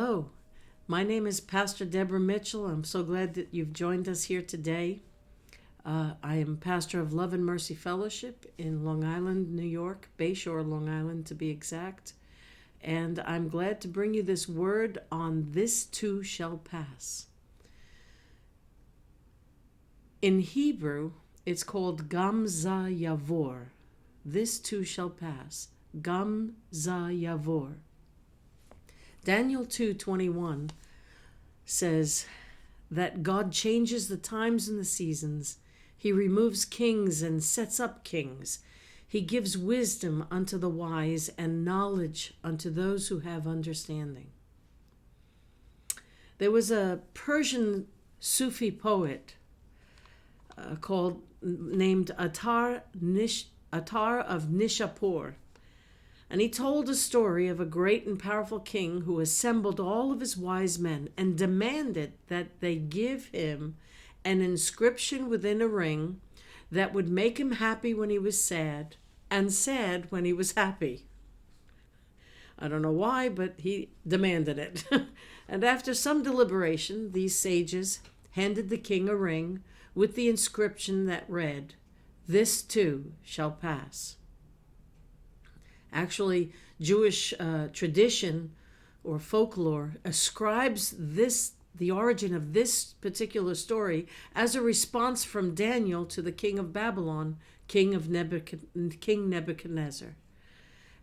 Hello, my name is Pastor Deborah Mitchell. I'm so glad that you've joined us here today. I am pastor of Love and Mercy Fellowship in Long Island, New York, Bayshore, Long Island to be exact. And I'm glad to bring you this word on "This too shall pass." In Hebrew, it's called Gam za Yavur. This too shall pass. Gam za Yavur. Daniel 2:21 says that God changes the times and the seasons. He removes kings and sets up kings. He gives wisdom unto the wise and knowledge unto those who have understanding. There was a Persian Sufi poet named Attar of Nishapur. And he told a story of a great and powerful king who assembled all of his wise men and demanded that they give him an inscription within a ring that would make him happy when he was sad and sad when he was happy. I don't know why, but he demanded it. And after some deliberation, these sages handed the king a ring with the inscription that read, "This too shall pass." Actually, Jewish tradition or folklore ascribes the origin of this particular story as a response from Daniel to the king of Babylon, King Nebuchadnezzar.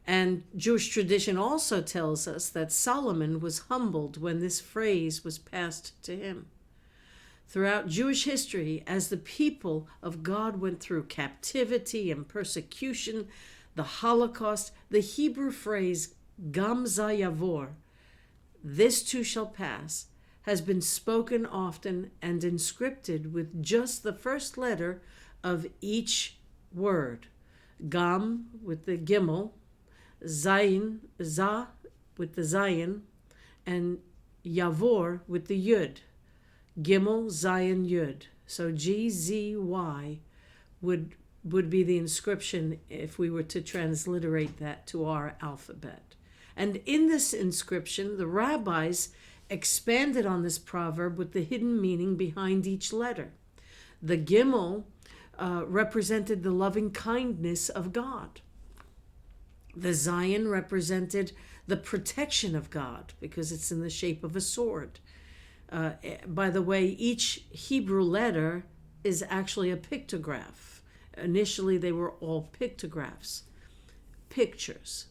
And Jewish tradition also tells us that Solomon was humbled when this phrase was passed to him. Throughout Jewish history, as the people of God went through captivity and persecution, the Holocaust, the Hebrew phrase Gam za Yavur, this too shall pass, has been spoken often and inscripted with just the first letter of each word. Gam with the Gimel, Zayin, Za with the Zayin, and Yavur with the Yud. Gimel, Zayin, Yud. So GZY would be the inscription if we were to transliterate that to our alphabet. And in this inscription, the rabbis expanded on this proverb with the hidden meaning behind each letter. The Gimel represented the loving kindness of God. The Zayin represented the protection of God because it's in the shape of a sword. By the way, each Hebrew letter is actually a pictograph. Initially, they were all pictographs, pictures.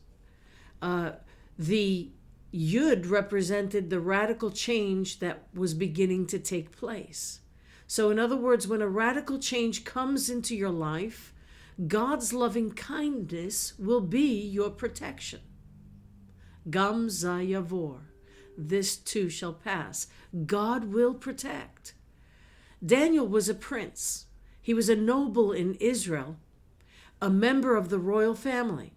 The Yud represented the radical change that was beginning to take place. So in other words, when a radical change comes into your life, God's loving kindness will be your protection. Gam za Yavur. This too shall pass. God will protect. Daniel was a prince. He was a noble in Israel, a member of the royal family,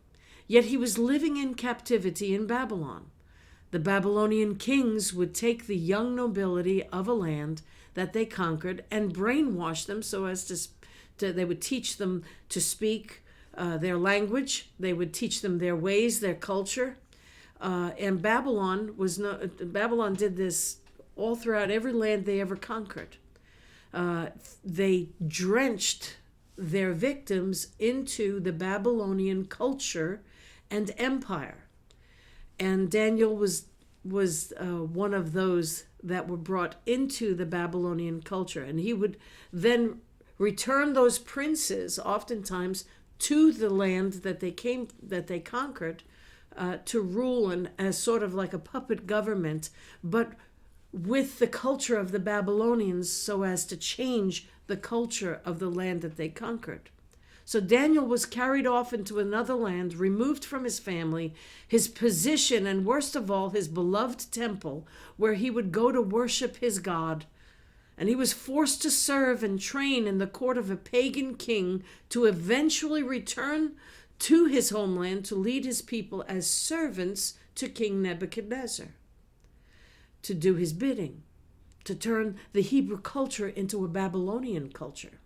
yet he was living in captivity in Babylon. The Babylonian kings would take the young nobility of a land that they conquered and brainwash them so as they would teach them to speak their language, they would teach them their ways, their culture. And Babylon did this all throughout every land they ever conquered. They drenched their victims into the Babylonian culture and empire. And Daniel was one of those that were brought into the Babylonian culture. And he would then return those princes, oftentimes, to the land that they conquered, to rule as sort of like a puppet government, but with the culture of the Babylonians so as to change the culture of the land that they conquered. So Daniel was carried off into another land, removed from his family, his position, and worst of all, his beloved temple, where he would go to worship his God. And he was forced to serve and train in the court of a pagan king to eventually return to his homeland to lead his people as servants to King Nebuchadnezzar, to do his bidding, to turn the Hebrew culture into a Babylonian culture.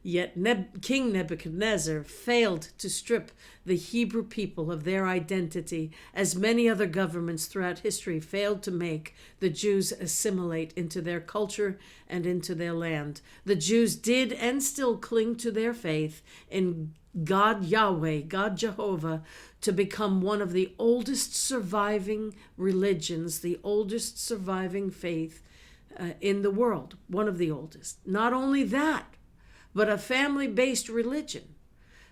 Yet King Nebuchadnezzar failed to strip the Hebrew people of their identity, as many other governments throughout history failed to make the Jews assimilate into their culture and into their land. The Jews did and still cling to their faith in God Yahweh, God Jehovah, to become one of the oldest surviving religions, the oldest surviving faith in the world, one of the oldest. Not only that, but a family-based religion.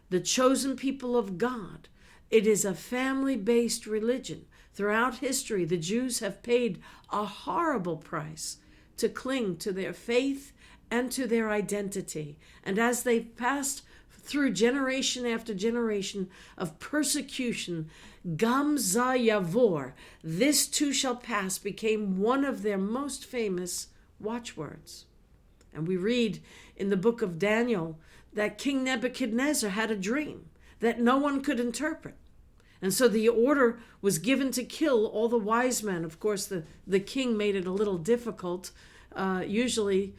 The chosen people of God. It is a family-based religion. Throughout history, the Jews have paid a horrible price to cling to their faith and to their identity. And as they've passed through generation after generation of persecution, Gam za Yavur, this too shall pass, became one of their most famous watchwords. And we read in the book of Daniel that King Nebuchadnezzar had a dream that no one could interpret. And so the order was given to kill all the wise men. Of course, the king made it a little difficult. Usually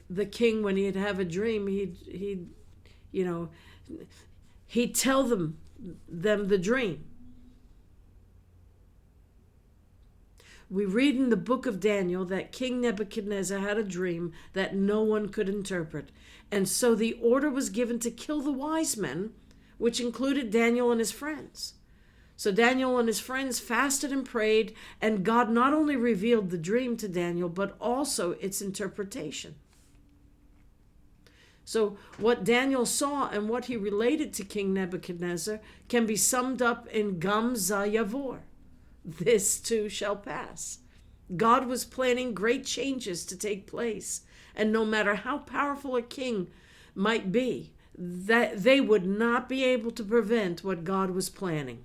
the king, when he'd have a dream, he'd tell them the dream. We read in the book of Daniel that King Nebuchadnezzar had a dream that no one could interpret. And so the order was given to kill the wise men, which included Daniel and his friends. So Daniel and his friends fasted and prayed, and God not only revealed the dream to Daniel, but also its interpretation. So what Daniel saw and what he related to King Nebuchadnezzar can be summed up in Gam za Yavur. This too shall pass. God was planning great changes to take place, and no matter how powerful a king might be, that they would not be able to prevent what God was planning.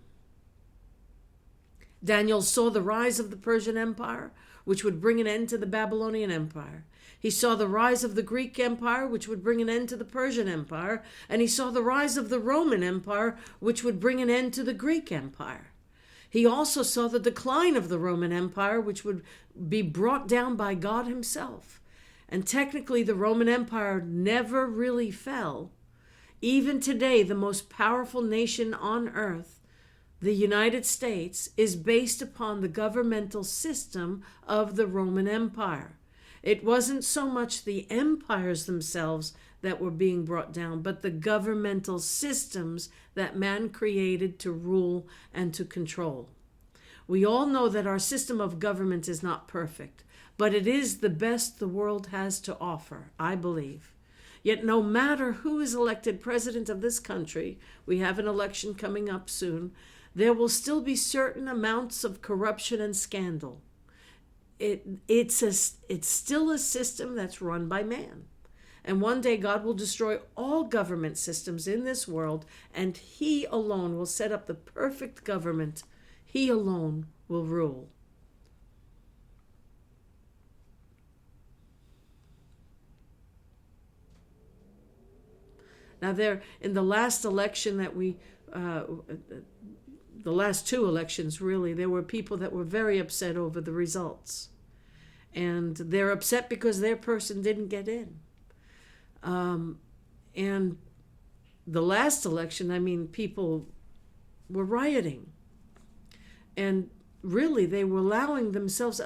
Daniel saw the rise of the Persian Empire, which would bring an end to the Babylonian Empire. He saw the rise of the Greek Empire, which would bring an end to the Persian Empire, and he saw the rise of the Roman Empire, which would bring an end to the Greek Empire. He also saw the decline of the Roman Empire, which would be brought down by God himself. And technically, the Roman Empire never really fell. Even today, the most powerful nation on earth, the United States, is based upon the governmental system of the Roman Empire. It wasn't so much the empires themselves that were being brought down, but the governmental systems that man created to rule and to control. We all know that our system of government is not perfect, but it is the best the world has to offer, I believe. Yet no matter who is elected president of this country, we have an election coming up soon, there will still be certain amounts of corruption and scandal. It's still a system that's run by man. And one day God will destroy all government systems in this world, and he alone will set up the perfect government. He alone will rule. Now in the last election that the last two elections really, there were people that were very upset over the results. And they're upset because their person didn't get in. And the last election, people were rioting. And really, they were allowing themselves,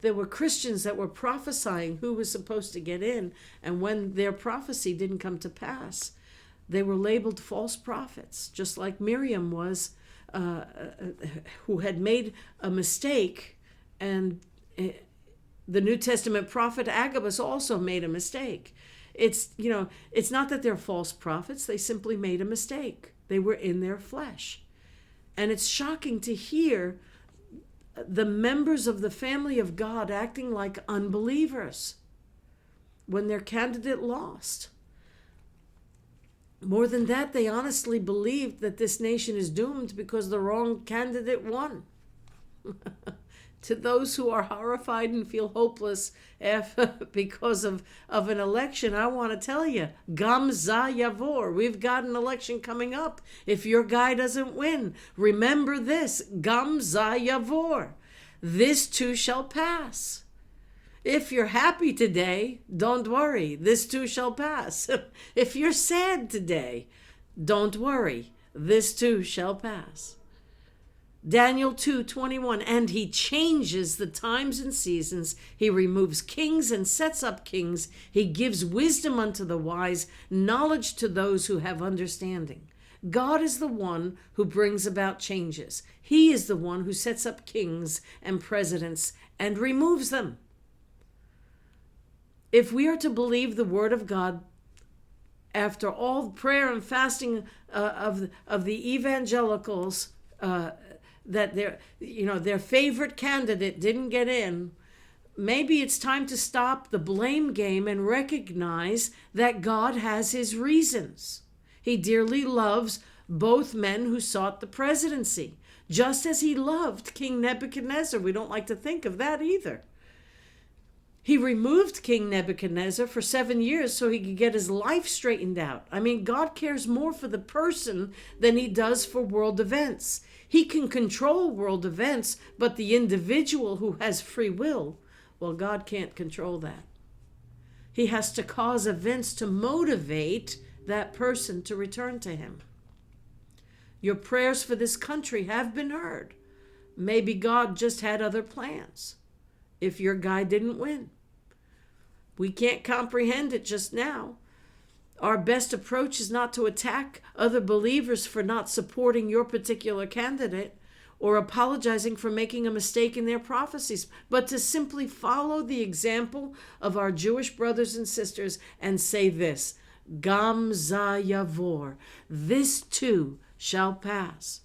there were Christians that were prophesying who was supposed to get in. And when their prophecy didn't come to pass, they were labeled false prophets, just like Miriam was, who had made a mistake. And the New Testament prophet Agabus also made a mistake. It's not that they're false prophets. They simply made a mistake. They were in their flesh. And it's shocking to hear the members of the family of God acting like unbelievers when their candidate lost. More than that, they honestly believed that this nation is doomed because the wrong candidate won. To those who are horrified and feel hopeless because of an election, I want to tell you, Gam za Yavur, we've got an election coming up. If your guy doesn't win, remember this, Gam za Yavur, this too shall pass. If you're happy today, don't worry. This too shall pass. If you're sad today, don't worry. This too shall pass. Daniel 2:21, and he changes the times and seasons. He removes kings and sets up kings. He gives wisdom unto the wise, knowledge to those who have understanding. God is the one who brings about changes. He is the one who sets up kings and presidents and removes them. If we are to believe the word of God, after all the prayer and fasting of the evangelicals, that their favorite candidate didn't get in, maybe it's time to stop the blame game and recognize that God has his reasons. He dearly loves both men who sought the presidency, just as he loved King Nebuchadnezzar. We don't like to think of that either. He removed King Nebuchadnezzar for 7 years so he could get his life straightened out. I mean, God cares more for the person than he does for world events. He can control world events, but the individual who has free will, well, God can't control that. He has to cause events to motivate that person to return to him. Your prayers for this country have been heard. Maybe God just had other plans if your guy didn't win. We can't comprehend it just now. Our best approach is not to attack other believers for not supporting your particular candidate or apologizing for making a mistake in their prophecies, but to simply follow the example of our Jewish brothers and sisters and say this, Gam za Yavur, this too shall pass.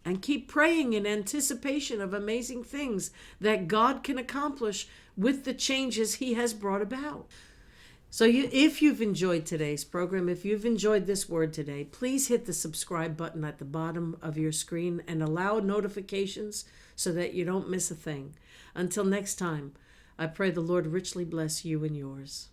And keep praying in anticipation of amazing things that God can accomplish with the changes he has brought about. So if you've enjoyed today's program, if you've enjoyed this word today, please hit the subscribe button at the bottom of your screen and allow notifications so that you don't miss a thing. Until next time, I pray the Lord richly bless you and yours.